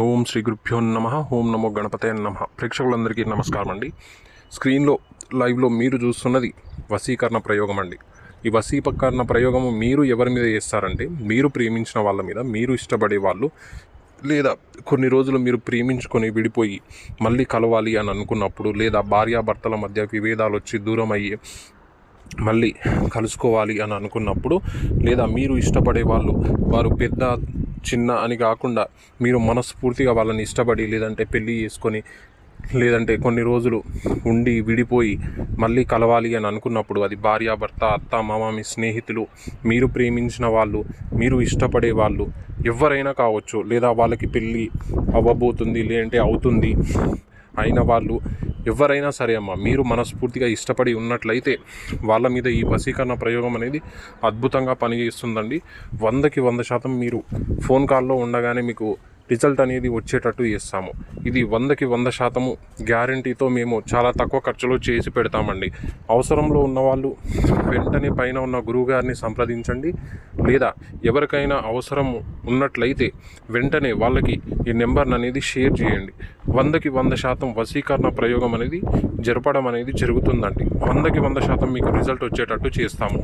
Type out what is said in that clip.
ఓం శ్రీ గురుభ్యో నమః. ఓం నమో గణపతే నమః. ప్రేక్షకులందరికీ నమస్కారం అండి. స్క్రీన్లో లైవ్లో మీరు చూస్తున్నది వశీకరణ ప్రయోగం అండి. ఈ వశీకరణ ప్రయోగం మీరు ఎవరి మీద చేస్తారంటే, మీరు ప్రేమించిన వాళ్ళ మీద, మీరు ఇష్టపడే వాళ్ళు, లేదా కొన్ని రోజులు మీరు ప్రేమించుకొని విడిపోయి మళ్ళీ కలవాలి అని అనుకున్నప్పుడు, లేదా భార్యాభర్తల మధ్య విభేదాలు వచ్చి దూరం అయ్యి మళ్ళీ కలుసుకోవాలి అని అనుకున్నప్పుడు, లేదా మీరు ఇష్టపడే వాళ్ళు, వారు పెద్ద చిన్న అని కాకుండా మీరు మనస్ఫూర్తిగా వాళ్ళని ఇష్టపడి, లేదంటే పెళ్ళి చేసుకొని, లేదంటే కొన్ని రోజులు ఉండి విడిపోయి మళ్ళీ కలవాలి అని అనుకున్నప్పుడు, అది భార్యాభర్త, అత్త మామ, మీ స్నేహితులు, మీరు ప్రేమించిన వాళ్ళు, మీరు ఇష్టపడే వాళ్ళు ఎవరైనా కావచ్చు, లేదా వాళ్ళకి పెళ్ళి అవ్వబోతుంది, లేదంటే అవుతుంది అయిన వాళ్ళు ఎవరైనా సరే అమ్మ, మీరు మనస్ఫూర్తిగా ఇష్టపడి ఉన్నట్లయితే వాళ్ళ మీద ఈ వశీకరణ ప్రయోగం అనేది అద్భుతంగా పనిచేస్తుందండి. 100కి 100% మీరు ఫోన్ కాల్లో ఉండగానే మీకు రిజల్ట్ అనేది వచ్చేటట్టు చేస్తాము. ఇది 100కి 100% గ్యారంటీతో మేము చాలా తక్కువ ఖర్చులో చేసి పెడతామండి. అవసరంలో ఉన్నవాళ్ళు వెంటనే పైన ఉన్న గురువుగారిని సంప్రదించండి, లేదా ఎవరికైనా అవసరం ఉన్నట్లయితే వెంటనే వాళ్ళకి ఈ నెంబర్ అనేది షేర్ చేయండి. 100కి 100% వశీకరణ ప్రయోగం అనేది జరపడం అనేది జరుగుతుందండి. 100కి 100% మీకు రిజల్ట్ వచ్చేటట్టు చేస్తాము.